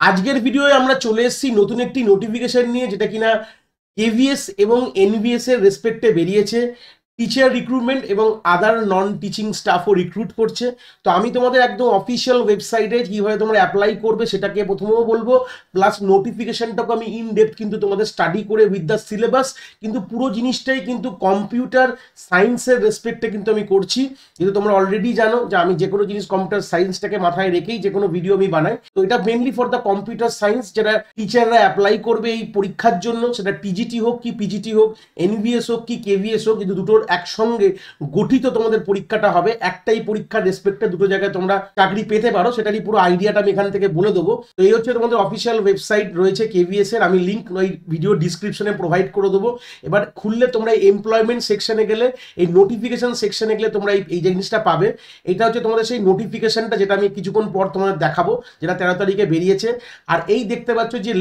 আজকের ভিডিওয়ে আমরা চলে এসেছি নতুন একটি নোটিফিকেশন নিয়ে, যেটা কিনা কেভিএস এবং এনভিএস এর রেসপেক্টে বেরিয়েছে। টিচার রিক্রুটমেন্ট এবং আদার নন টিচিং স্টাফও রিক্রুট করছে। তো আমি তোমাদের একদম অফিসিয়াল ওয়েবসাইটে কীভাবে তোমরা অ্যাপ্লাই করবে সেটাকে প্রথমেও বলবো, প্লাস নোটিফিকেশনটাকে আমি ইন ডেপথ কিন্তু তোমাদের স্টাডি করে উইথ দ্য সিলেবাস, কিন্তু পুরো জিনিসটাই কিন্তু কম্পিউটার সায়েন্সের রেসপেক্টে কিন্তু আমি করছি। কিন্তু তোমরা অলরেডি জানো যে আমি যে কোনো জিনিস কম্পিউটার সায়েন্সটাকে মাথায় রেখেই যে কোনো ভিডিও আমি বানাই। তো এটা mainly for the computer science, যেটা টিচাররা অ্যাপ্লাই করবে এই পরীক্ষার জন্য, সেটা টিজিটি হোক কি পিজিটি হোক, এনভিএস হোক কি কেভিএস হোক, কিন্তু দুটোর একসঙ্গে গঠিত তোমাদের পরীক্ষাটা হবে। একটাই পরীক্ষার রেসপেক্টে দুটো জায়গায় তোমরা চাকরি পেতে পারো, সেটারই পুরো আইডিয়াটা আমি এখান থেকে বলে দেবো। তো এই হচ্ছে তোমাদের অফিসিয়াল ওয়েবসাইট রয়েছে কেভিএস এর, আমি লিঙ্ক ওই ভিডিও ডিসক্রিপশনে প্রোভাইড করে দেবো। এবার খুললে তোমরা এমপ্লয়মেন্ট সেকশনে গেলে, এই নোটিফিকেশন সেকশনে গেলে তোমরা এই জিনিসটা পাবে। এটা হচ্ছে তোমাদের সেই নোটিফিকেশনটা, যেটা আমি কিছুক্ষণ পর তোমাদের দেখাবো, যেটা 13 তারিখে বেরিয়েছে। আর এই দেখতে পাচ্ছ যে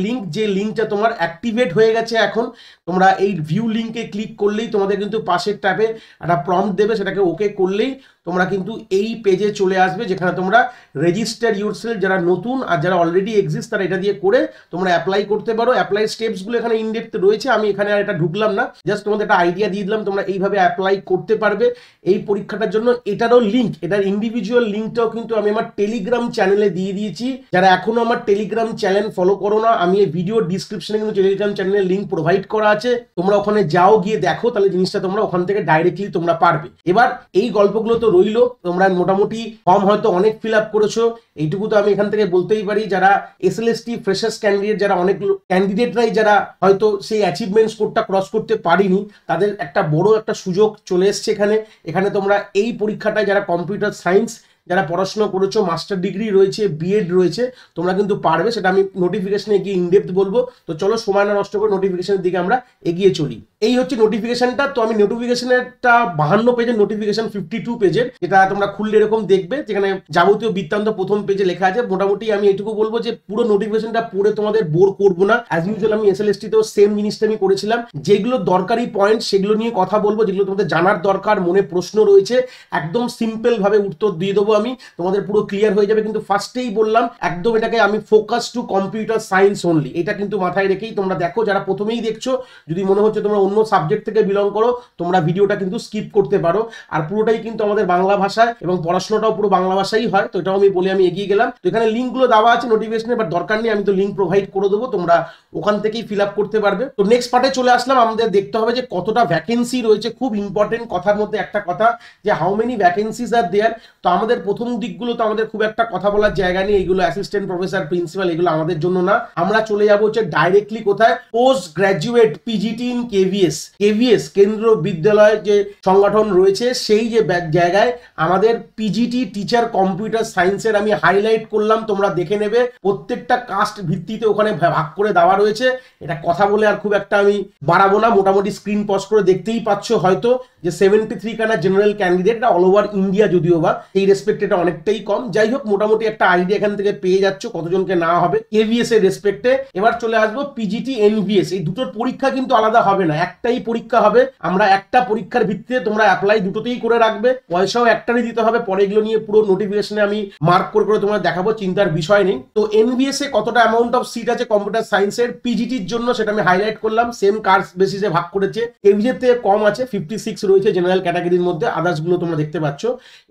লিঙ্কটা তোমার অ্যাক্টিভেট হয়ে গেছে এখন। তোমরা এই ভিউ লিঙ্কে ক্লিক করলেই তোমাদের কিন্তু পাশের ট্যাবে একটা প্রম্পট দেবে, সেটাকে ওকে করলেই তোমরা কিন্তু এই পেজে চলে আসবে, যেখানে তোমরা রেজিস্টার ইউরসেলফ, যারা নতুন আর যারা অলরেডি এক্সিস্ট তারা এটা দিয়ে করে তোমরা অ্যাপ্লাই করতে পারো। অ্যাপ্লাই স্টেপসগুলো এখানে ইনডেপথ রয়েছে, আমি এখানে আর এটা ঢুকলাম না, জাস্ট তোমাদের একটা আইডিয়া দিয়ে দিলাম তোমরা এইভাবে অ্যাপ্লাই করতে পারবে এই পরীক্ষাটার জন্য। এটারও লিঙ্ক, এটার ইন্ডিভিজুয়াল লিঙ্কটাও কিন্তু আমি আমার টেলিগ্রাম চ্যানেলে দিয়ে দিয়েছি। যারা এখনো আমার টেলিগ্রাম চ্যানেল ফলো করো না, আমি এই ভিডিও ডিসক্রিপশনে কিন্তু টেলিগ্রাম চ্যানেলের লিঙ্ক প্রোভাইড করা আছে, তোমরা ওখানে যাও, গিয়ে দেখো, তাহলে জিনিসটা তোমরা ওখান থেকে ডাইরেক্টলি তোমরা পারবে। এবার এই গল্পগুলো তো রইলো, তোমরা মোটামুটি ফর্ম হয়তো অনেক ফিল আপ করেছো, এইটুকু তো আমি এখান থেকে বলতেই পারি। যারা এসএলএসটি ফ্রেশার্স ক্যান্ডিডেট, যারা অনেক ক্যান্ডিডেটরাই যারা হয়তো সেই অ্যাচিভমেন্ট স্কোরটা ক্রস করতে পারিনি, তাদের একটা বড় একটা সুযোগ চলে এসছে এখানে। এখানে তোমরা এই পরীক্ষাটায় যারা কম্পিউটার সায়েন্স যারা পড়াশোনা করেছো, মাস্টার ডিগ্রি রয়েছে, বিএড রয়েছে, তোমরা কিন্তু পারবে। সেটা আমি নোটিফিকেশনে গিয়ে ইনডেপথ বলবো। তো চলো সময় না নষ্ট করে নোটিফিকেশনের দিকে আমরা এগিয়ে চলি। এই হচ্ছে নোটিফিকেশনটা। তো আমি নোটিফিকেশনেরটা 52 পেজের নোটিফিকেশন, 52 পেজের, যেটা তোমরা খুললে এরকম দেখবে, যেখানে যাবতীয় বৃত্তান্ত প্রথম পেজে লেখা আছে। মোটামুটি আমি এটুকু বলবো যে পুরো নোটিফিকেশনটা পড়ে তোমাদের বোর করবো না। অ্যাজ ইউজুয়াল আমি এসএলএসটি তেও সেম জিনিসটা আমি করেছিলাম। যেগুলো দরকারি পয়েন্ট সেগুলো নিয়ে কথা বলবো, যেগুলো তোমাদের জানার দরকার, মনে প্রশ্ন রয়েছে, একদম সিম্পল ভাবে উত্তর দিয়ে দেবো আমি, তোমাদের পুরো ক্লিয়ার হয়ে যাবে। কিন্তু ফার্স্টেই বললাম একদম এটাকে আমি focus two computer science only, এটা কিন্তু মাথায় রেখেই তোমরা দেখো। যারা প্রথমেই দেখছো, যদি মনে হচ্ছে তোমরা অন্য সাবজেক্ট থেকে বিলং করো, তোমরা ভিডিওটা কিন্তু স্কিপ করতে পারো। আর পুরোটাই কিন্তু আমাদের বাংলা ভাষায়, এবং পড়াশোনাটাও পুরো বাংলা ভাষাই হয়। তো এটাও আমি বলে আমি এগিয়ে গেলাম। তো এখানে লিঙ্কগুলো দেওয়া আছে নোটিফিকেশনে, বাট দরকার নেই, আমি তো লিঙ্ক প্রোভাইড করে দেবো, তোমরা ওখান থেকেই ফিল আপ করতে পারবে। তো নেক্সট পার্টে চলে আসলাম। আমাদের দেখতে হবে যে কতটা ভ্যাকেন্সি রয়েছে। খুব ইম্পর্টেন্ট কথার মধ্যে একটা কথা, যে হাউ মেনি ভ্যাকেন্সিজ আর দেয়ার। তো আমাদের প্রথম দিকগুলো তো আমাদের খুব একটা কথা বলার জায়গা নেই, এগুলো অ্যাসিস্ট্যান্ট প্রফেসর, প্রিন্সিপাল, এগুলো আমাদের জন্য না। আমরা চলে যাবো হচ্ছে ডাইরেক্টলি কোথায়, post graduate PGT in KVS. KVS কেন্দ্র বিদ্যালয় যে সংগঠন রয়েছে, সেই যে জায়গায় আমাদের পিজিটি টিচার কম্পিউটার সায়েন্সের আমি হাইলাইট করলাম, তোমরা দেখে নেবে। প্রত্যেকটা কাস্ট ভিত্তিতে ওখানে ভাগ করে দেওয়া রয়েছে। এটা কথা বলে আর খুব একটা আমি বাড়াবো না, মোটামুটি স্ক্রিন পজ করে দেখতেই পাচ্ছ হয়তো যে 73 খানা general candidate, all over India, যদিও বা এই রেসপেক্ট এটা অনেকটাই কম। যাই হোক, মোটামুটি একটা আইডিয়া এখান থেকে পেয়ে যাচ্ছ কতজনকে না হবে কেভিএস এর রেসপেক্টে। এবার চলে আসবো পিজিটি এনভিএস। এই দুটোর পরীক্ষা কিন্তু আলাদা হবে না, একটাই পরীক্ষা হবে। আমরা একটা পরীক্ষার ভিত্তিতে তোমরা অ্যাপ্লাই দুটোতেই করে রাখবে, পয়সাও একটারই দিতে হবে। পরে এগুলো নিয়ে পুরো নোটিফিকেশনে আমি মার্ক করে করে তোমাদের দেখাবো, চিন্তার বিষয় নেই। তো এনভিএস এ কতটা অ্যামাউন্ট অফ সিট আছে কম্পিউটার সায়েন্সের পিজিটির জন্য, সেটা আমি হাইলাইট করলাম। সেম কাস্ট বেসিসে ভাগ করেছে, কেভিএস থেকে কম আছে, 56 রয়েছে জেনারেল ক্যাটাগরির মধ্যে, আদার্স গুলো তোমরা দেখতে পাচ্ছ।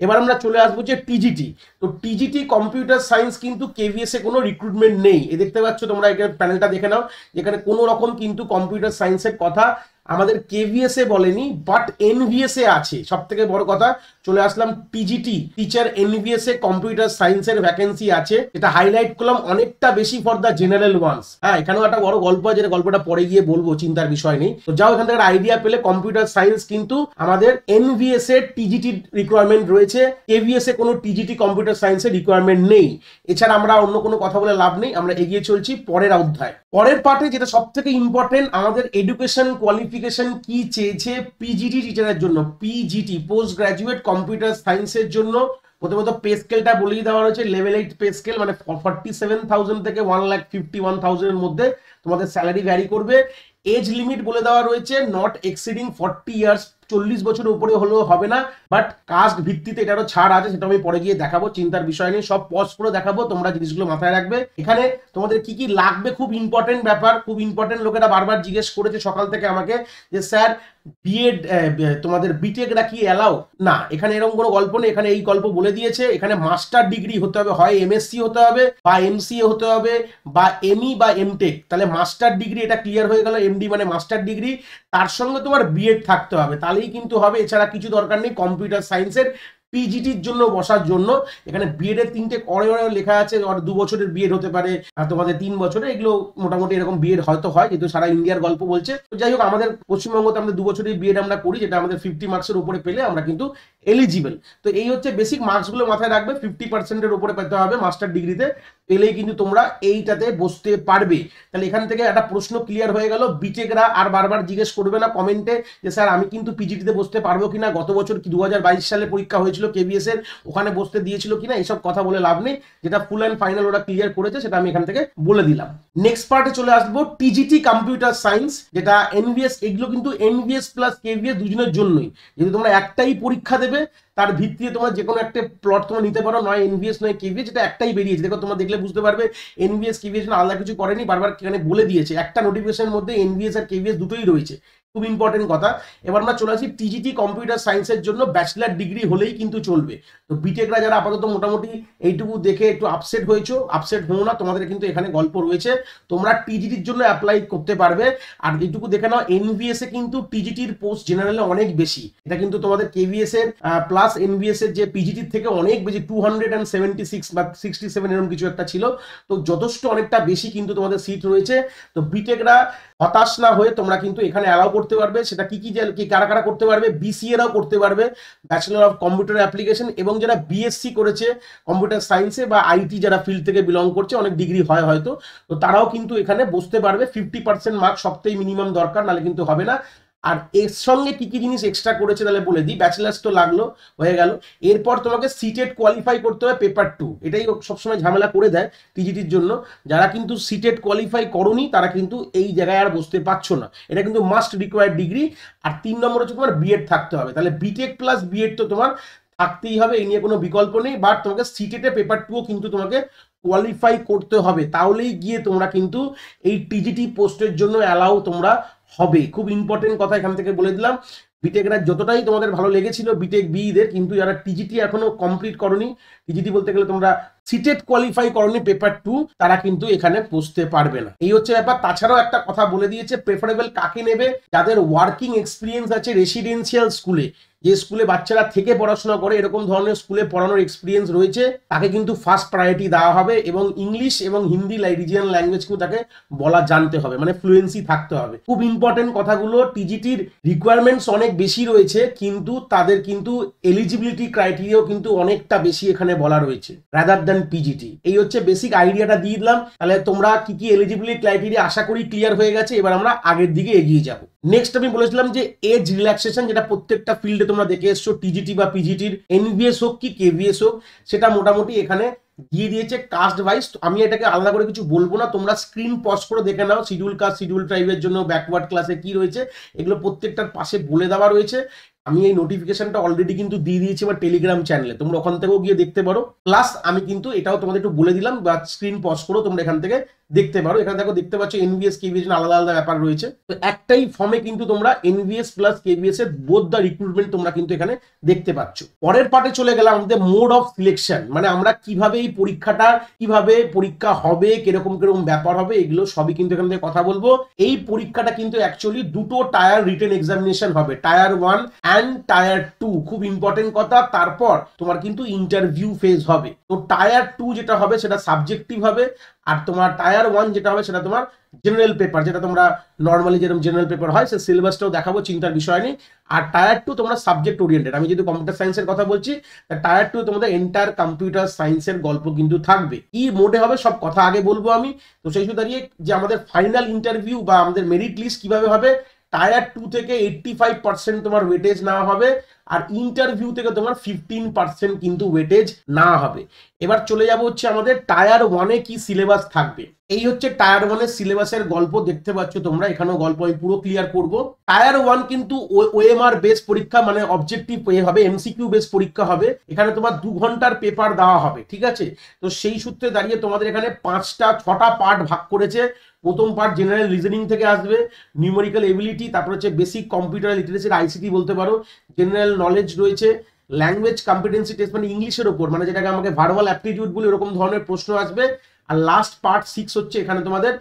এবার আমরা চলে আসবো যে টিজিটি। তো টিজিটি কম্পিউটার সায়েন্স কিন্তু কেভিএস এ কোনো রিক্রুটমেন্ট নেই। এ দেখতে পাচ্ছ তোমরা, এখানে প্যানেলটা দেখে নাও, যেখানে কোনো রকম কিন্তু কম্পিউটার সায়েন্সের কথা আমাদের কেভিএস এ বলেনি, বাট এনভিএস এ আছে। সব থেকে বড় কথা, চলে আসলাম TGT teacher NVS a computer সায়েন্সের ভ্যাকেন্সি আছে, এটা হাইলাইট করলাম অনেকটা বেশি ফর দ্য জেনারেল ওয়ান্স। হ্যাঁ, এখানেও একটা বড় গল্প আছে, যেটা গল্পটা পরে গিয়ে বলবো, চিন্তার বিষয় নেই। তো যাও, এখান থেকে আইডিয়া পেলে কম্পিউটার সায়েন্স কিন্তু আমাদের এনভিএস এর টিজিটি রিকোয়ারমেন্ট রয়েছে, কেভিএস এ কোনো টিজিটি কম্পিউটার সায়েন্সের রিকোয়ারমেন্ট নেই। এছাড়া আমরা অন্য কোনো কথা বলে লাভ নেই, আমরা এগিয়ে চলছি পরের অধ্যায়। পরের পার্টে যেটা সব থেকে ইম্পর্টেন্ট, আমাদের এডুকেশন কোয়ালিফিকেশন কি চেয়েছে পিজিটি টিচারের জন্য। পিজিটি পোস্ট গ্রাজুয়েট কম্পিউটার সায়েন্সের জন্য প্রথমত পে স্কেলটা বলেই দেওয়া রয়েছে, লেভেল 8 পে স্কেল, মানে 47,000 থেকে 1,51,000 এর মধ্যে তোমাদের স্যালারি ভ্যারি করবে। এজ লিমিট বলে দেওয়া রয়েছে নট এক্সিডিং 40 ইয়ার্স 40 বছরের উপরে হলেও হবে না, বাট কাস্ট ভিত্তিতে এটারও ছাড় আছে, সেটা আমি পরে গিয়ে দেখাবো, চিন্তার বিষয় নেই, সব পজ করে দেখাবো, তোমরা জিনিসগুলো মাথায় রাখবে। এখানে তোমাদের কি কি লাগবে, খুব ইম্পর্টেন্ট ব্যাপার, খুব ইম্পর্টেন্ট, লোকেরা বারবার জিজ্ঞেস করেছে সকাল থেকে আমাকে যে স্যার বিএড তোমাদের বিটেকরা কি অ্যালাউ না, এখানে এরকম কোনো গল্প নেই, এখানে এই গল্প বলে দিয়েছে, এখানে মাস্টার ডিগ্রি হতে হবে, হয় এমএসসি হতে হবে বা এমসিএ হতে হবে বা এমই বা এমটেক, তাহলে মাস্টার ডিগ্রি, এটা ক্লিয়ার হয়ে গেল, এমডি মানে মাস্টার ডিগ্রি, তার সঙ্গে তোমার বিএড থাকতে হবে, তাহলেই কিন্তু হবে, এছাড়া কিছু দরকার নেই। কম্পিউটার সায়েন্সের পিজিটির জন্য বসার জন্য এখানে বিএড এর 3টে করে লেখা আছে, 2 বছরের বিএড হতে পারে, তোমাদের 3 বছরের, এগুলো মোটামুটি এরকম বিএড হয়তো হয়, যেহেতু সারা ইন্ডিয়ার গল্প বলছে। তো যাই হোক, আমাদের পশ্চিমবঙ্গতে আমাদের 2 বছরের বিএড আমরা করি, যেটা আমাদের 50 মার্কসের উপরে পেলে আমরা কিন্তু এলিজিবল। তো এই হচ্ছে বেসিক মার্কসগুলো মাথায় রাখবে, 50%-এর উপরে পেতে হবে মাস্টার ডিগ্রিতে, পেলেই কিন্তু তোমরা এইটাতে বসতে পারবে। তাহলে এখান থেকে একটা প্রশ্ন ক্লিয়ার হয়ে গেল, বিটেকরা আর বারবার জিজ্ঞেস করবে না কমেন্টে যে স্যার আমি কিন্তু পিজিটিতে বসতে পারবো কিনা, গত বছর কি 2022 সালে পরীক্ষা হয়েছিল কেভিএস এর, ওখানে বসতে দিয়েছিল কিনা, এইসব কথা বলে লাভ নেই, যেটা ফুল অ্যান্ড ফাইনাল ওরা ক্লিয়ার করেছে সেটা আমি এখান থেকে বলে দিলাম। নেক্সট পার্টে চলে আসবো, টিজিটি কম্পিউটার সায়েন্স, যেটা এনভিএস, এগুলো কিন্তু এনভিএস প্লাস কেভিএস দুজনের জন্যই, যেহেতু তোমরা একটাই পরীক্ষা দেবে, তার ভিত্তিতে তোমরা যে কোনো একটা প্লট তোমরা নিতে পারো, নয় এনভিএস নয় কেভিএস, যেটা একটাই বেরিয়েছে, দেখো তোমরা দেখলে বুঝতে পারবে এনভিএস কেভিএস আলাদা কিছু করেনি, বারবার এখানে বলে দিয়েছে, একটা নোটিফিকেশনের মধ্যে এনভিএস আর কেভিএস দুটোই রয়েছে, খুব ইম্পর্টেন্ট কথা। এবার আমরা চলে আসি টিজিটি কম্পিউটার সায়েন্সের জন্য ব্যাচেলার ডিগ্রি হলেই কিন্তু চলবে। তো বিটেকরা যারা আপাতত মোটামুটি এইটুকু দেখে একটু আপসেট হয়েছো, আপসেট হো না, তোমাদের কিন্তু এখানে গল্প রয়েছে, তোমরা টিজিটির জন্য অ্যাপ্লাই করতে পারবে। আর এইটুকু দেখে নাও, এনভিএস এ কিন্তু টিজিটির পোস্ট জেনারেলে অনেক বেশি, এটা কিন্তু তোমাদের কেভিএস এর প্লাস এনভিএস এর যে পিজিটির থেকে অনেক বেশি, 276 বা 67 এরকম কিছু একটা ছিল, তো যথেষ্ট অনেকটা বেশি কিন্তু তোমাদের সিট রয়েছে। তো বিটেকরা হতাশ না হয়ে তোমরা কিন্তু এখানে অ্যালাউ করতে পারবে, সেটা কি কারা কারা করতে পারবে, বিসিএরাও করতে পারবে, ব্যাচেলর অফ কম্পিউটার অ্যাপ্লিকেশন, এবং যারা বিএসসি করেছে কম্পিউটার সায়েন্সে বা আইটি যারা ফিল্ড থেকে বিলং করছে, অনেক ডিগ্রি হয় হয়তো, তো তারাও কিন্তু এখানে বসতে পারবে। 50% মার্ক সবথেকে মিনিমাম দরকার, নাহলে কিন্তু হবে না। আর এর সঙ্গে কি কি জিনিস এক্সট্রা করেছে তাহলে বলে দিই, ব্যাচেলার্স তো লাগলো, হয়ে গেল, এরপর তোমাকে সিটেট কোয়ালিফাই করতে হবে পেপার 2, এটাই সবসময় ঝামেলা করে দেয় টিজিটির জন্য, যারা কিন্তু সিটেট কোয়ালিফাই করনি তারা কিন্তু এই জায়গায় আর বসতে পারছো না, এটা কিন্তু মাস্ট রিকোয়ার্ড ডিগ্রি। আর 3 নম্বর হচ্ছে তোমার বিএড থাকতে হবে, তাহলে বিটেক প্লাস বিএড তো তোমার থাকতেই হবে, এই নিয়ে কোনো বিকল্প নেই, বাট তোমাকে সিটেটে পেপার 2ও কিন্তু তোমাকে কোয়ালিফাই করতে হবে, তাহলেই গিয়ে তোমরা কিন্তু এই টিজিটি পোস্টের জন্য অ্যালাউ তোমরা হবে। খুব ইম্পর্টেন্ট কথা এখান থেকে বলে দিলাম, বিটেকরা যতটাই তোমাদের ভালো লেগেছিল বিটেক বিদের, কিন্তু যারা টিজিটি এখনো কমপ্লিট করনি, টিজিটি বলতে গেলে তোমরা সিটেট কোয়ালিফাই করনি পেপার 2, তারা কিন্তু এখানে বসতে পারবে না, এই হচ্ছে ব্যাপার। তাছাড়াও একটা কথা বলে দিয়েছে, প্রেফারেবল কাকে নেবে, যাদের ওয়ার্কিং এক্সপিরিয়েন্স আছে রেসিডেন্সিয়াল স্কুলে, যে স্কুলে বাচ্চারা থেকে পড়াশোনা করে, এরকম ধরনের স্কুলে পড়ানোর এক্সপিরিয়েন্স রয়েছে, তাকে কিন্তু ফার্স্ট প্রায়োরিটি দেওয়া হবে, এবং ইংলিশ এবং হিন্দি রিজিয়নাল ল্যাঙ্গুয়েজ কিন্তু তাকে বলা জানতে হবে, মানে ফ্লুয়েন্সি থাকতে হবে। খুব ইম্পর্টেন্ট কথাগুলো, টিজিটির রিকোয়ারমেন্টস অনেক বেশি রয়েছে, কিন্তু তাদের কিন্তু এলিজিবিলিটি ক্রাইটেরিয়াও কিন্তু অনেকটা বেশি এখানে বলা রয়েছে রাদার দ্যান পিজিটি। এই হচ্ছে বেসিক আইডিয়াটা দিয়ে দিলাম, তাহলে তোমরা কি কি এলিজিবিলিটি ক্রাইটেরিয়া আশা করি ক্লিয়ার হয়ে গেছে, এবার আমরা আগের দিকে এগিয়ে যাব। নেক্সট আমি বলেছিলাম যে এজ রিল্যাক্সেশন, যেটা প্রত্যেকটা ফিল্ডে তোমরা দেখে এসছো, টিজিটি বা পিজিটির, এনভিএস হোক কি কেভিএস হোক, সেটা মোটামুটি এখানে দিয়ে দিয়েছে কাস্ট ওয়াইজ। আমি এটাকে আলাদা করে কিছু বলবো না, তোমরা স্ক্রিন পজ করে দেখে নাও, শিডিউল কাস্ট শিডিউল ট্রাইবের জন্য ব্যাকওয়ার্ড ক্লাসে কি রয়েছে, এগুলো প্রত্যেকটার পাশে বলে দেওয়া রয়েছে। আমি এই নোটিফিকেশনটা অলরেডি কিন্তু দিয়ে দিয়েছি আমার টেলিগ্রাম চ্যানেলে, তোমরা ওখান থেকেও গিয়ে দেখতে পারো, প্লাস আমি কিন্তু এটাও তোমাদের একটু বলে দিলাম, বা স্ক্রিন পজ করো তোমরা এখান থেকে দেখতে পারো। এখানে দেখো দেখতে পাচ্ছ এনভিএস কেভিএস আলাদা আলাদা ব্যাপার রয়েছে, তো একটাই ফর্মে কিন্তু তোমরা এনভিএস প্লাস কেভিএস এর বোথ দা রিক্রুটমেন্ট তোমরা কিন্তু এখানে দেখতে পাচ্ছ। পরের পার্টে চলে গেলাম আমাদের মোড অফ সিলেকশন, মানে আমরা কিভাবে এই পরীক্ষাটা, কিভাবে পরীক্ষা হবে, কিরকম কিরকম ব্যাপার হবে, এগুলো সবই কিন্তু এখান থেকে কথা বলবো। এই পরীক্ষাটা কিন্তু অ্যাকচুয়ালি দুটো টায়ার রিটেন এক্সামিনেশন হবে, টায়ার 1 অ্যান্ড টায়ার 2, খুব ইম্পর্টেন্ট কথা। তারপর তোমার কিন্তু ইন্টারভিউ ফেজ হবে। তো টায়ার 2 যেটা হবে সেটা সাবজেক্টিভ হবে, আর তোমার টায়ার 1 যেটা হবে সেটা তোমার জেনারেল পেপার, যেটা তোমরা নর্মালি যেরকম জেনারেল পেপার হয়, সে সিলেবাসটাও দেখাবো, চিন্তার বিষয় নেই। আর টায়ার 2 তোমরা সাবজেক্ট ওরিয়েন্টেড, আমি যদি কম্পিউটার সায়েন্সের কথা বলছি, টায়ার 2 তোমাদের এন্টায়ার কম্পিউটার সায়েন্সের গল্প কিন্তু থাকবে। কি মোডে হবে সব কথা আগে বলবো আমি। তো সেই সুযোগ দাঁড়িয়ে যে আমাদের ফাইনাল ইন্টারভিউ বা আমাদের মেরিট লিস্ট কিভাবে হবে, টায়ার 2 থেকে 85% তোমার ওয়েটেজ নেওয়া হবে, আর ইন্টারভিউ থেকে তোমার 15% কিন্তু ওয়েটেজ না হবে। এবার চলে যাব হচ্ছে আমাদের টায়ার 1-এ কি সিলেবাস থাকবে। এই হচ্ছে টায়ার 1-এর সিলেবাসের গল্প, দেখতে পাচ্ছ তোমরা, এখানেও গল্প আমি পুরো ক্লিয়ার করব। টায়ার 1 কিন্তু ওএমআর বেস পরীক্ষা, মানে অবজেক্টিভ হবে, এমসিকিউ বেস পরীক্ষা হবে। এখানে তোমার 2 ঘন্টার পেপার দেওয়া হবে, ঠিক আছে। তো সেই সূত্রে দাঁড়িয়ে তোমাদের এখানে 6টা পার্ট ভাগ করেছে। প্রথম পার্ট জেনারেল রিজনিং থেকে আসবে, নিউমেরিক্যাল এবিলিটি, তারপর হচ্ছে বেসিক কম্পিউটার লিটারেসি, আইসিটি বলতে পারো, জেনারেল নলেজ রয়েছে, ল্যাঙ্গুয়েজ কম্পিটেন্সি টেস্ট মানে ইংলিশের ওপর, মানে যেটাকে আমাকে ভার্বাল অ্যাপটিটিউড বলে, এরকম ধরনের প্রশ্ন আসবে। আর লাস্ট পার্ট 6 হচ্ছে এখানে তোমাদের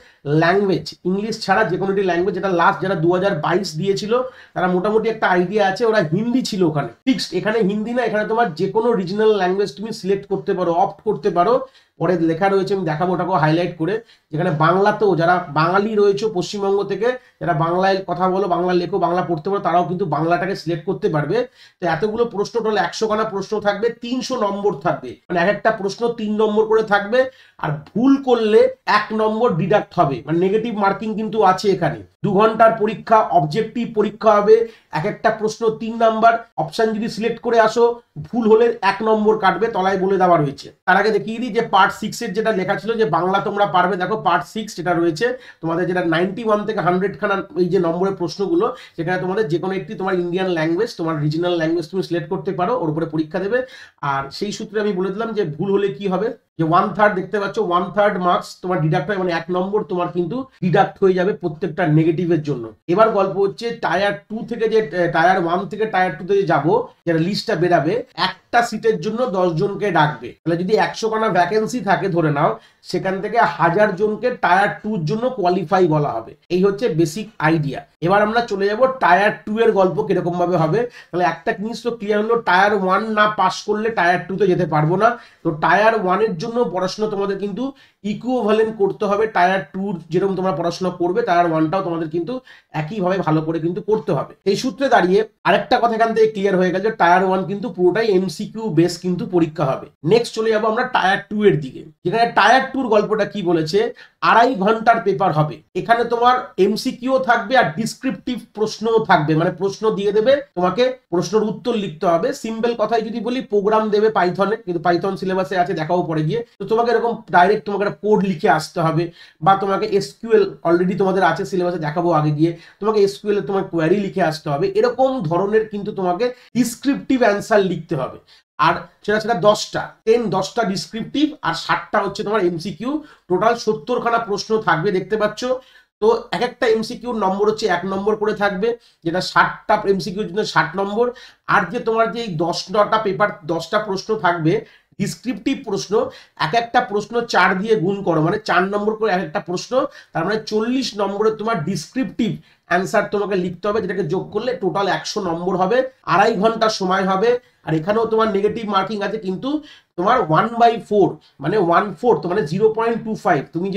ল্যাঙ্গুয়েজ, ইংলিশ ছাড়া যে কোনো একটি ল্যাঙ্গুয়েজ, যেটা লাস্ট যারা 2022 দিয়েছিল তারা মোটামুটি একটা আইডিয়া আছে, ওরা হিন্দি ছিল ওখানে ফিক্সড। এখানে হিন্দি না, এখানে তোমার যে কোনো রিজনাল ল্যাঙ্গুয়েজ তুমি সিলেক্ট করতে পারো, অপ্ট করতে পারো। পরে লেখা রয়েছে, আমি দেখাবো ওটাকেও হাইলাইট করে, যেখানে বাংলাতেও যারা বাঙালি রয়েছে পশ্চিমবঙ্গ থেকে, যারা বাংলায় কথা বলো, বাংলা লেখো, বাংলা পড়তে পারো, তারাও কিন্তু বাংলাটাকে সিলেক্ট করতে পারবে। তো এতগুলো প্রশ্ন, টোটাল 100 খানা প্রশ্ন থাকবে, 300 নম্বর থাকবে, মানে এক একটা প্রশ্ন 3 নম্বর করে থাকবে। আর ভুল করলে 1 নম্বর ডিডাক্ট হবে, মানে নেগেটিভ মার্কিং কিন্তু আছে এখানে। 2 ঘন্টার পরীক্ষা, অবজেক্টিভ পরীক্ষা হবে, এক একটা প্রশ্ন 3 নাম্বার। অপশন যদি সিলেক্ট করে আসো, ভুল হলে 1 নম্বর কাটবে, তলায় বলে দেওয়া রয়েছে। তার আগে দেখিয়ে দিই যে পার্ট 6 এর যেটা লেখা ছিল যে বাংলা তোমরা পারবে, দেখো পার্ট 6 যেটা রয়েছে তোমাদের, যেটা 91 থেকে 100 খানা এই যে নম্বরের প্রশ্নগুলো, সেখানে তোমাদের যে কোনো একটি তোমার ইন্ডিয়ান ল্যাঙ্গুয়েজ, তোমার রিজনাল ল্যাঙ্গুয়েজ তুমি সিলেক্ট করতে পারো, ওর উপরে পরীক্ষা দেবে। আর সেই সূত্রে আমি বলে দিলাম যে ভুল হলে কি হবে, যে 1/3 দেখতে পাচ্ছ, 1/3 মার্কস তোমার ডিডাক্ট হয়, মানে 1 নম্বর তোমার কিন্তু ডিডাক্ট হয়ে যাবে প্রত্যেকটা নেগেটিভের জন্য। এবার গল্প হচ্ছে টায়ার 2 থেকে, যে টায়ার 1 থেকে টায়ার 2 তে যাবো, যারা লিস্টটা বেরাবে, একটা সিটের জন্য 10 জনকে ডাকবে। তাহলে যদি 100 খানা ভ্যাকেন্সি থাকে ধরে নাও, সেখান থেকে 1000 জনকে টায়ার 2 জন্য কোয়ালিফাই বলা হবে। এই হচ্ছে বেসিক আইডিয়া। এবার আমরা চলে যাব টায়ার 2 এর গল্প কিরকম ভাবে হবে। তাহলে একটা জিনিস তো ক্লিয়ার হলো, টায়ার 1 না পাস করলে টায়ার 2 তে যেতে পারবো না। তো টায়ার 1 এর জন্য পড়াশোনা তোমাদের কিন্তু ইকুইভ্যালেন্ট করতে হবে। টায়ার 2 যেরকম তোমরা পড়াশোনা করবে, টায়ার 1টাও তোমাদের কিন্তু একইভাবে ভালো করে কিন্তু করতে হবে। এই সূত্রে দাঁড়িয়ে আরেকটা কথা এখান থেকে ক্লিয়ার হয়ে গেল, টায়ার 1 কিন্তু পুরোটাই এমসিকিউ বেস কিন্তু পরীক্ষা হবে। নেক্সট চলে যাবো আমরা টায়ার 2 এর দিকে, যেখানে টায়ার 2 এর গল্পটা কি বলেছে, 2.5 ঘন্টার পেপার হবে। এখানে তোমার এমসিকিউ থাকবে আর ডিসক্রিপটিভ প্রশ্নও থাকবে, মানে প্রশ্ন দিয়ে দেবে, তোমাকে প্রশ্নের উত্তর লিখতে হবে। সিম্পল কথায় যদি বলি, প্রোগ্রাম দেবে পাইথনে, কিন্তু পাইথন সিলেবাসে আছে, দেখাও পরে গিয়ে। তো তোমাকে এরকম ডাইরেক্ট তোমাকে একটা কোড লিখে আসতে হবে, বা তোমাকে এসকিউএল অলরেডি তোমাদের আছে সিলেবাসে, দেখাবো আগে গিয়ে, তোমাকে এসকিউএল তোমার কোয়ারি লিখে আসতে হবে। এরকম ধরনের কিন্তু তোমাকে ডিসক্রিপটিভ অ্যান্সার লিখতে হবে। আর সেটা 10টা ডিসক্রিপটিভ আর 60টা হচ্ছে তোমার এমসিকিউ। টোটাল 70 খানা প্রশ্ন থাকবে, দেখতে পাচ্ছ। তো এক একটা এমসিকিউর নম্বর হচ্ছে 1 নম্বর করে থাকবে, যেটা 60টা এমসিকিউর জন্য 60 নম্বর। আর যে তোমার যে 10টা পেপার, 10টা প্রশ্ন থাকবে ডিসক্রিপটিভ প্রশ্ন, এক একটা প্রশ্ন 4 দিয়ে গুণ করো, মানে 4 নম্বর করে এক একটা প্রশ্ন, তার মানে 40 নম্বরের তোমার ডিসক্রিপটিভ অ্যান্সার তোমাকে লিখতে হবে, যেটাকে যোগ করলে টোটাল 100 নম্বর হবে। 2.5 ঘন্টা সময় হবে। আর এখানেও তোমার নেগেটিভ মার্কিং আছে, কিন্তু তোমার 1/4, মানে 1/4, মানে 0.25। তুমি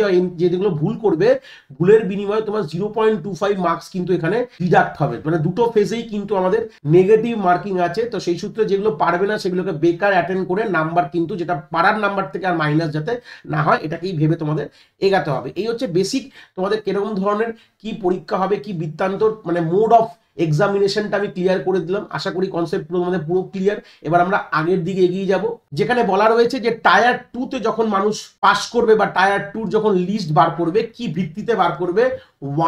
যেগুলো ভুল করবে, ভুলের বিনিময়ে তোমার 0.25 মার্কস কিন্তু এখানে ডিডাক্ট হবে। মানে দুটো ফেজেই কিন্তু আমাদের নেগেটিভ মার্কিং আছে। তো সেই সূত্রে যেগুলো পারবে না সেগুলোকে বেকার অ্যাটেন্ড করে নাম্বার কিন্তু, যেটা পারার নাম্বার থেকে আর মাইনাস যাতে না হয়, এটাকেই ভেবে তোমাদের এগাতে হবে। এই হচ্ছে বেসিক তোমাদের কিরকম ধরনের কি পরীক্ষা হবে, কি বৃত্তান্ত, মানে মোড অফ এক্সামিনেশনটা আমি ক্লিয়ার করে দিলাম। আশা করি কনসেপ্ট তোমাদের পুরো ক্লিয়ার। এবার আমরা আগের দিকে এগিয়ে যাব, যেখানে বলা রয়েছে যে টায়ার 2 তে যখন মানুষ পাস করবে, বা টায়ার 2 যখন লিস্ট বার করবে, কি ভিত্তিতে বার করবে,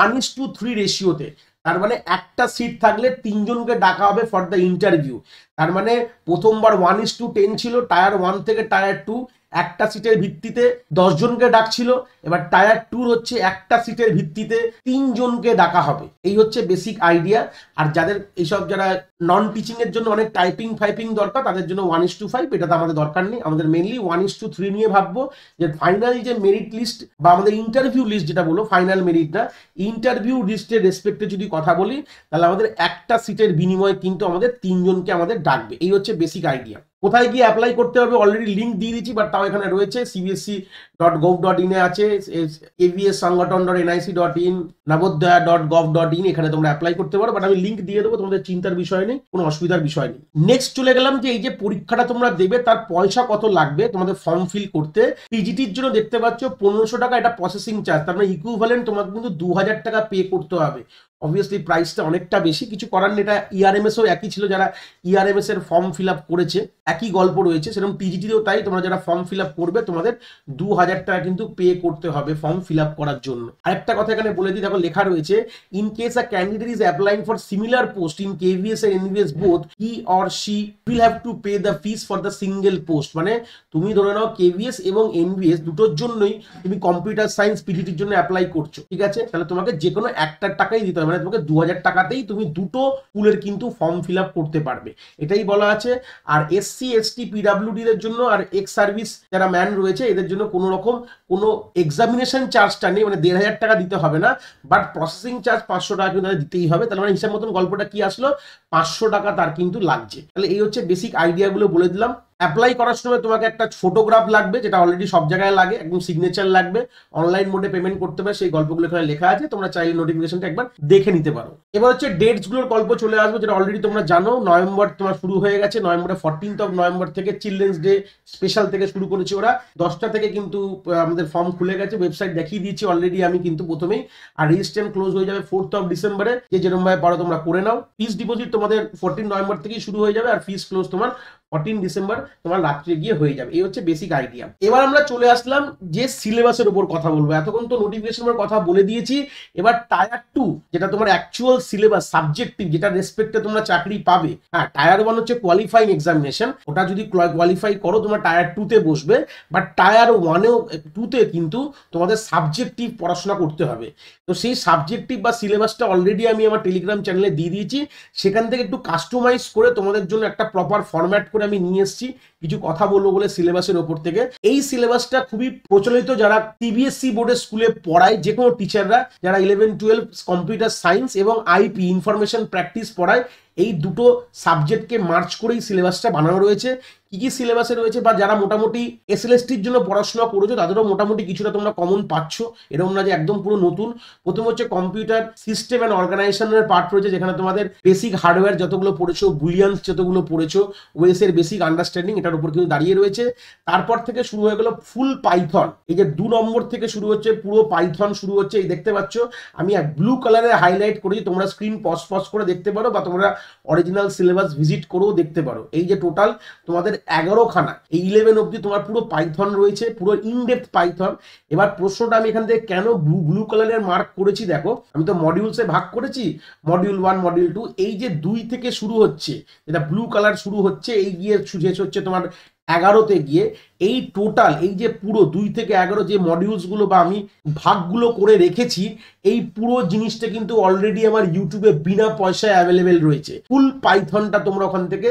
1:3 রেশিওতে। তার মানে একটা সিট থাকলে 3 জনকে ডাকা হবে ফর দ্য ইন্টারভিউ। তার মানে প্রথমবার 1:10 ছিল, টায়ার 1 থেকে টায়ার 2 একটা সিটের ভিত্তিতে 10 জনকে ডাকছিল। এবার টায়ার 2 হচ্ছে একটা সিটের ভিত্তিতে 3 জনকে ডাকা হবে। এই হচ্ছে বেসিক আইডিয়া। আর যাদের এইসব, যারা নন টিচিং এর জন্য অনেক টাইপিং ফাইপিং দরকার, তাদের জন্য 1:5, এটা তো আমাদের দরকার নেই। আমাদের মেনলি 1:3 নিয়ে ভাববো, যে ফাইনাল যে মেরিট লিস্ট বা আমাদের ইন্টারভিউ লিস্ট, যেটা বলো ফাইনাল মেরিট না, ইন্টারভিউ লিস্টের রেসপেক্টে যদি কথা বলি, তাহলে আমাদের একটা সিটের বিনিময়ে কিন্তু আমাদের 3 জনকে আমাদের ডাকবে। এই হচ্ছে বেসিক আইডিয়া। কোথায় গিয়ে অ্যাপ্লাই করতে হবে অলরেডি লিঙ্ক দিয়ে দিচ্ছি, বাট তাও এখানে রয়েছে, cbsc.gov.in এ আছে, kvssangaton.nic.in, navodaya.gov.in, এখানে তোমরা অ্যাপ্লাই করতে পারো। বাট আমি লিঙ্ক দিয়ে দেবো, তোমাদের চিন্তার বিষয় নেই, কোনো অসুবিধার বিষয় নেই। নেক্সট চলে গেলাম যে এই যে পরীক্ষাটা তোমরা দেবে, তার পয়সা কত লাগবে তোমাদের ফর্ম ফিল করতে। পিজিটির জন্য দেখতে পাচ্ছ 1500 টাকা, এটা প্রসেসিং চার্জ। তার মানে ইকুইভ্যালেন্ট তোমাকে কিন্তু 2000 টাকা পে করতে হবে। অবভিয়াসলি প্রাইসটা অনেকটা বেশি, কিছু করার নেই। এটা ইআরএমএসও একই ছিল, যারা ইআরএমএস এর ফর্ম ফিল আপ করেছে একই গল্প রয়েছে, সেরকম টিজিটিতেও তাই। তোমরা যারা ফর্ম ফিল আপ করবে তোমাদের 2000 টাকা কিন্তু পে করতে হবে ফর্ম ফিল আপ করার জন্য। আরেকটা কথা এখানে বলে দিই, দেখো লেখা রয়েছে in case a candidate is applying for similar post in KVS and NVS both he or she will have to pay the fees for the single post. মানে তুমি ধরে নাও কেভিএস এবং এনভিএস দুটোর জন্যই তুমি কম্পিউটার সায়েন্স পিজিটির জন্য apply করছো, ঠিক আছে? তাহলে তোমাকে যে কোনো একটার টাকাই দিতে হবে, মানে তোমাকে 2000 টাকাতেই তুমি দুটো স্কুলের কিন্তু ফর্ম ফিল আপ করতে পারবে, এটাই বলা আছে। আর এসসি এসটি পিডাব্লিউডি এর জন্য আর এক্স সার্ভিস যারা ম্যান রয়েছে এদের জন্য কোনো রকম কোনো এক্সামিনেশন চার্জটা নেই, মানে 1500 টাকা দিতে হবে না, বাট প্রসেসিং চার্জ 500 টাকা কিন্তু দিতেই হবে। তাহলে মানে হিসাব মতন গল্পটা কি আসলো, 500 টাকা তার কিন্তু লাগছে। তাহলে এই হচ্ছে বেসিক আইডিয়াগুলো বলে দিলাম। অ্যাপ্লাই করার সময় তোমাকে একটা ফটোগ্রাফ লাগবে, যেটা অলরেডি সব জায়গায় লাগে, একদম সিগনেচার লাগবে, অনলাইন মোডে পেমেন্ট করতে হবে, সেই গল্পগুলো এখানে লেখা আছে, তোমরা চাইলে নোটিফিকেশনটা একবার দেখে নিতে পারো। এবার হচ্ছে ডেটস গুলোর গল্প চলে আসবে, যেটা অলরেডি তোমরা জানো। নভেম্বর তোমার শুরু হয়ে গেছে, নভেম্বরের 14th অফ নভেম্বর থেকে চিলড্রেন্স ডে স্পেশাল থেকে শুরু করেছে ওরা। 10টা থেকে কিন্তু আমাদের ফর্ম খুলে গেছে, ওয়েবসাইট দেখিয়ে দিয়েছি অলরেডি আমি কিন্তু প্রথমেই। আর রেজিস্ট্রেশন ক্লোজ হয়ে যাবে 4th অফ ডিসেম্বরে, যে যেরকম ভাবে পারো তোমরা করে নাও। ফিস ডিপোজিট তোমাদের 14 নভেম্বর থেকেই শুরু হয়ে যাবে, আর ফিস ক্লোজ তোমার 14 ডিসেম্বর তোমার রাত্রে গিয়ে হয়ে যাবে। এই হচ্ছে বেসিক আইডিয়া। এবার আমরা চলে আসলাম যে সিলেবাসের উপর কথা বলবো। এতক্ষণ তো নোটিফিকেশনের কথা বলে দিয়েছি, এবার টায়ার 2 যেটা তোমার অ্যাকচুয়াল সিলেবাস সাবজেক্টিভ, যেটা রেসপেক্টে তোমরা চাকরি পাবে। হ্যাঁ, টায়ার 1 হচ্ছে কোয়ালিফাইং এক্সামিনেশন, ওটা যদি কোয়ালিফাই করো তোমরা টায়ার 2 তে বসবে, বাট টায়ার 1-এও 2-তে কিন্তু তোমাদের সাবজেক্টিভ পড়াশোনা করতে হবে। তো সেই সাবজেক্টিভ বা সিলেবাসটা অলরেডি আমি আমার টেলিগ্রাম চ্যানেলে দিয়ে দিয়েছি, সেখান থেকে একটু কাস্টমাইজ করে তোমাদের জন্য একটা প্রপার ফরম্যাট করে আমি নিয়ে এসেছি। কিছু কথা বলবো বলে সিলেবাসের ওপর থেকে। এই সিলেবাসটা খুবই প্রচলিত, যারা সিবিএসসি বোর্ডের স্কুলে পড়ায়, যে কোনো টিচাররা যারা 11-12 কম্পিউটার সায়েন্স এবং আইপি ইনফরমেশন প্র্যাকটিস পড়ায়, এই দুটো সাবজেক্টকে মার্চ করেই সিলেবাসটা বানানো রয়েছে। কি কি সিলেবাসে রয়েছে, বা যারা মোটামুটি এসএলএসটির জন্য পড়াশোনা করেছো তাদেরও মোটামুটি কিছুটা তোমরা কমন পাচ্ছ, এরকম না যে একদম পুরো নতুন। প্রথম হচ্ছে কম্পিউটার সিস্টেম অ্যান্ড অর্গানাইজেশনের পার্ট রয়েছে, যেখানে তোমাদের বেসিক হার্ডওয়্যার যতগুলো পড়েছো, বুলিয়ান্স যতগুলো পড়েছো, ওয়েস এর বেসিক আন্ডারস্ট্যান্ডিং, এটার উপর কিন্তু দাঁড়িয়ে রয়েছে। তারপর থেকে শুরু হয়ে গেল ফুল পাইথন, এই যে 2 নম্বর থেকে শুরু হচ্ছে, পুরো পাইথন শুরু হচ্ছে। এই দেখতে পাচ্ছ আমি ব্লু কালারে হাইলাইট করেছি, তোমরা স্ক্রিন পজ করে দেখতে পারো, বা তোমরা অরিজিনাল সিলেবাস ভিজিট করেও দেখতে পারো। এই যে টোটাল তোমাদের 11 খানা, এই 11 অব্দি তোমার পুরো পাইথন রয়েছে, পুরো ইনডেপথ পাইথন। এবার প্রশ্নটা আমি এখান থেকে কেন ব্লু কালারের মার্ক করেছি, দেখো আমি তো মডিউলসে ভাগ করেছি, মডিউল 1 মডিউল 2, এই যে 2 থেকে শুরু হচ্ছে, যেটা ব্লু কালার শুরু হচ্ছে, এই গিয়ে শেষ হচ্ছে তোমার 11তে গিয়ে। এই টোটাল এই যে পুরো 2 থেকে 11 যে মডিউলস গুলো বা আমি ভাগগুলো করে রেখেছি, এই পুরো জিনিসটা কিন্তু অলরেডি আমার ইউটিউবে বিনা পয়সায় অ্যাভেলেবেল রয়েছে। ফুল পাইথনটা তোমরা ওখান থেকে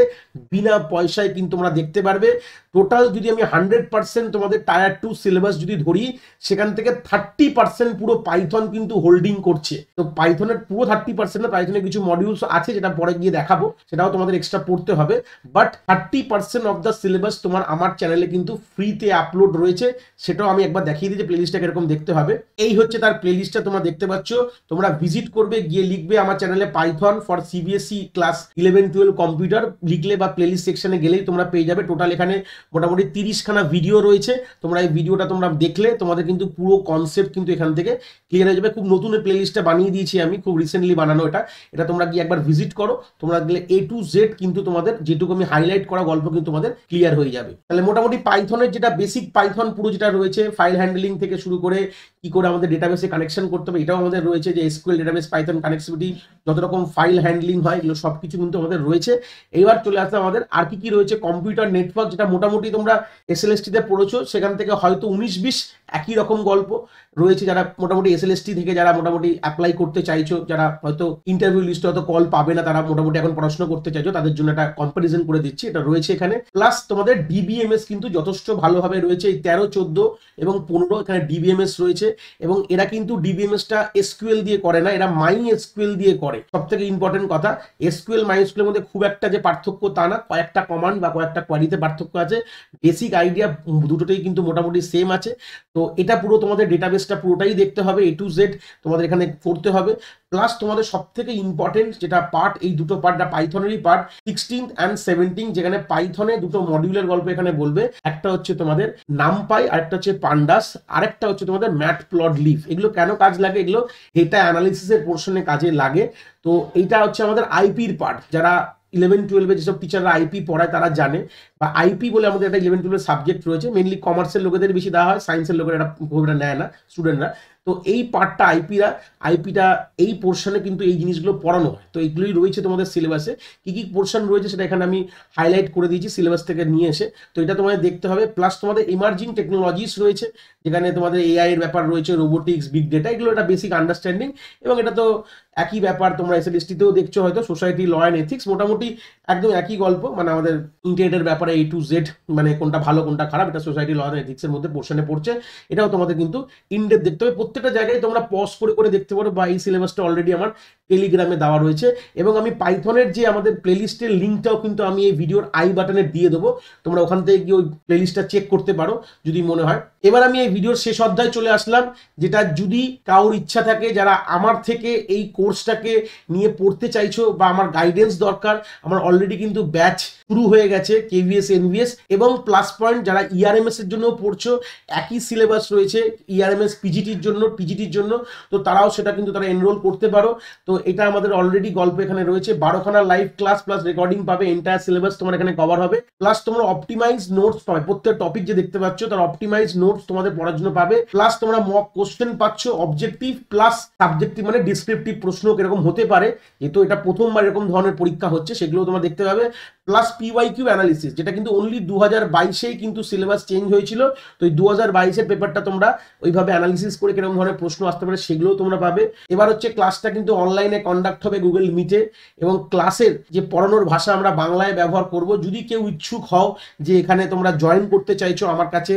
বিনা পয়সায় কিন্তু তোমরা দেখতে পারবে। টোটাল যদি আমি 100% তোমাদের টায়ার 2 সিলেবাস যদি ধরি, সেখান থেকে 30% পুরো পাইথন কিন্তু হোল্ডিং করছে। তো পাইথনের পুরো 30% না, পাইথনের কিছু মডিউলস আছে যেটা পরে গিয়ে দেখাবো, সেটাও তোমাদের এক্সট্রা পড়তে হবে, বাট 30% অফ দ্য সিলেবাস তোমার আমার চ্যানেলে কিন্তু ফ্রিতে আপলোড রয়েছে। সেটাও আমি একবার দেখিয়ে দিই যে প্লেলিস্টটা কিরকম দেখতে হবে। এই হচ্ছে তার প্লেলিস্টটা, তোমরা দেখতে পাচ্ছ। তোমরা ভিজিট করবে, গিয়ে লিখবে আমার চ্যানেলে Python for CBSE class 11-12 computer লিখলে, বা প্লেলিস্ট সেকশনে গেলেই তোমরা পেয়ে যাবে। টোটাল এখানে মোটামুটি 30 খানা ভিডিও রয়েছে। তোমরা এই ভিডিওটা তোমরা দেখলে তোমাদের কিন্তু পুরো কনসেপ্ট কিন্তু এখান থেকে ক্লিয়ার হয়ে যাবে। খুব নতুন এই প্লেলিস্টটা বানিয়ে দিয়েছি আমি, খুব রিসেন্টলি বানানো এটা তোমরা গিয়ে একবার ভিজিট করো। তোমরা গেলে A to Z কিন্তু তোমাদের যেটুকু আমি হাইলাইট করা গল্প কিন্তু তোমাদের ক্লিয়ার হয়ে যাবে। তাহলে মোটামুটি পাইথনের যেটা বেসিক পাইথন পুরো যেটা রয়েছে, ফাইল হ্যান্ডলিং থেকে শুরু করে কি করে আমাদের ডেটাবেসে কানেকশন করতে হবে, এটাও আমাদের রয়েছে। যে এসকিউএল ডেটাবেস পাইথন কানেক্টিভিটি, যত রকম ফাইল হ্যান্ডলিং হয়, এগুলো সবকিছু কিন্তু আমাদের রয়েছে। এইবার চলে আসলে আমাদের আর কি কি রয়েছে, কম্পিউটার নেটওয়ার্ক, যেটা মোটামুটি তোমরা এসএলএসটিতে পড়েছো, সেখান থেকে হয়তো 19-20 একই রকম গল্প রয়েছে। যারা মোটামুটি এসএলএসটি থেকে যারা মোটামুটি অ্যাপ্লাই করতে চাইছো, যারা হয়তো ইন্টারভিউ লিস্টে হয়তো কল পাবে না, তারা মোটামুটি এখন পড়াশোনা করতে চাইছো, তাদের জন্য একটা কম্পারিজন করে দিচ্ছি, এটা রয়েছে এখানে। প্লাস তোমাদের ডিবিএমএস কিন্তু যথেষ্ট ভালোভাবে রয়েছে। এই 13, 14 এবং 15 এখানে ডিবিএমএস রয়েছে, এবং এরা কিন্তু ডিবিএমএসটা এসকিউএল দিয়ে করে না, এরা মাই এসকিউএল দিয়ে করে। সব থেকে ইম্পর্টেন্ট কথা, এসকিউএল মাই এসকিউএল এর মধ্যে খুব একটা যে পার্থক্য তা না, কয়েকটা কমান্ড বা কয়েকটা কোয়ারিতে পার্থক্য আছে। বেসিক আইডিয়া দুটোতেই কিন্তু মোটামুটি সেম আছে। তো এটা পুরো তোমাদের ডেটাবেসটা পুরোটাই দেখতে হবে, A to Z তোমাদের এখানে করতে হবে। প্লাস তোমাদের সব থেকে ইম্পর্টেন্ট যেটা পার্ট, এই দুটো পার্টটা পাইথনেরই পার্ট, 16th and 17th, যেখানে পাইথনে দুটো মডিউলের গল্প এখানে বলবে। একটা হচ্ছে তোমাদের নামপাই, আরেকটা হচ্ছে পান্ডাস, আরেকটা হচ্ছে তোমাদের ম্যাটপ্লটলিব। এগুলো কেন কাজ লাগে, এগুলো ডেটা অ্যানালিসিসের পোর্শনে কাজে লাগে। তো এইটা হচ্ছে আমাদের আইপির পার্ট। যারা 11-12 যেসব টিচাররা আইপি পড়ায় তারা জানে, বা আইপি বলে আমাদের একটা 11-12 সাবজেক্ট রয়েছে, মেনলি কমার্সের লোকেদের বেশি দেওয়া হয়, সায়েন্সের লোকেরা এটা খুব একটা নেয় না স্টুডেন্টরা। তো এই পার্টটা আইপিটা এই পোর্শনে কিন্তু এই জিনিসগুলো পড়ানো হয়। তো এইগুলোই রয়েছে তোমাদের সিলেবাসে। কি কি পোর্শন রয়েছে সেটা এখানে আমি হাইলাইট করে দিয়েছি সিলেবাস থেকে নিয়ে এসে। তো এটা তোমাদের দেখতে হবে। প্লাস তোমাদের ইমার্জিং টেকনোলজিস রয়েছে, যেখানে তোমাদের এআই এর ব্যাপার রয়েছে, রোবোটিক্স, বিগ ডেটা, এগুলো একটা বেসিক আন্ডারস্ট্যান্ডিং। এবং এটা তো একই ব্যাপার, তোমরা এসএলএসটিতেও দেখছো হয়তো, সোসাইটি, ল অ্যান্ড এথিক্স, মোটামুটি একদম একই গল্প। মানে আমাদের ইন্টারনেটের ব্যাপারে A to Z, মানে কোনটা ভালো কোনটা খারাপ, এটা সোসাইটি, ল অ্যান্ড এথিক্সের মধ্যে পোর্শনে পড়ছে। এটাও তোমাদের কিন্তু ইনডেপথ দেখতে হবে। প্রত্যেকটা জায়গায় তোমরা পজ করে করে দেখতে পারো, বা এই সিলেবাসটা অলরেডি আমার টেলিগ্রামে দেওয়া রয়েছে। এবং আমি পাইথনের যে আমাদের প্লেলিস্টের লিঙ্কটাও কিন্তু আমি এই ভিডিওর আই বাটনে দিয়ে দেবো, তোমরা ওখান থেকে গিয়ে ওই প্লেলিস্টটা চেক করতে পারো যদি মনে হয়। এবার আমি এই ভিডিওর শেষ অধ্যায়ে চলে আসলাম, যেটা যদি কারোর ইচ্ছা থাকে, যারা আমার থেকে এই কোর্সটাকে নিয়ে পড়তে চাইছো বা আমার গাইডেন্স দরকার, আমার অলরেডি কিন্তু ব্যাচ শুরু হয়ে গেছে কেভিএস, এনভিএস এবং প্লাস পয়েন্ট। যারা ইআরএমএস এর জন্য পড়ছো, একই সিলেবাস রয়েছে ইআরএমএস পিজিটির জন্য, টিজিটির জন্য, তো তারাও সেটা কিন্তু তারা এনরোল করতে পারো। তো এটা আমাদের অলরেডি গল্প এখানে রয়েছে, 12খানা লাইভ ক্লাস প্লাস রেকর্ডিং পাবে, এন্টায়ার সিলেবাস তোমার এখানে কভার হবে। প্লাস তোমরা অপটিমাইজ নোটস পাবে, প্রত্যেক টপিক যে দেখতে পাচ্ছ তার অপটিমাইজ নোটস তোমাদের পড়ার জন্য পাবে। প্লাস তোমরা মক কোশ্চেন পাচ্ছ, অবজেক্টিভ প্লাস সাবজেক্টিভ, মানে ডিসক্রিপটিভ প্রশ্ন কিরকম হতে পারে, যেহেতু এটা প্রথমবার এরকম ধরনের পরীক্ষা হচ্ছে, সেগুলো তোমরা দেখতে পাবে। প্লাস পিওয়াইকিউ অ্যানালিসিস, যেটা কিন্তু অনলি 2022-এই কিন্তু সিলেবাস চেঞ্জ হয়েছিল। তো এই 2022-এর পেপারটা তোমরা ওইভাবে অ্যানালিসিস করে কিরকম ধরনের প্রশ্ন আসতে পারে সেগুলোও তোমরা পাবে। এবার হচ্ছে ক্লাসটা কিন্তু অনলাইনে কন্ডাক্ট হবে গুগল মিটে, এবং ক্লাসের যে পড়ানোর ভাষা আমরা বাংলায় ব্যবহার করব। যদি কেউ ইচ্ছুক হও যে এখানে তোমরা জয়েন করতে চাইছো, আমার কাছে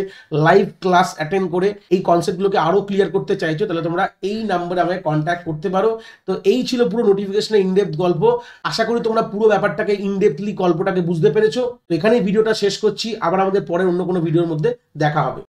লাইভ ক্লাস অ্যাটেন্ড করে এই কনসেপ্টগুলোকে আরো ক্লিয়ার করতে চাইছো, তাহলে তোমরা এই নাম্বারে আমাকে কন্ট্যাক্ট করতে পারো। তো এই ছিল পুরো নোটিফিকেশনের ইনডেপথ গল্প। আশা করি তোমরা পুরো ব্যাপারটাকে ইনডেপথলি গল্পটাকে বুঝতে পেরেছো। তো এখানেই ভিডিওটা শেষ করছি, আবার আমাদের পরের অন্য কোনো ভিডিওর মধ্যে দেখা হবে।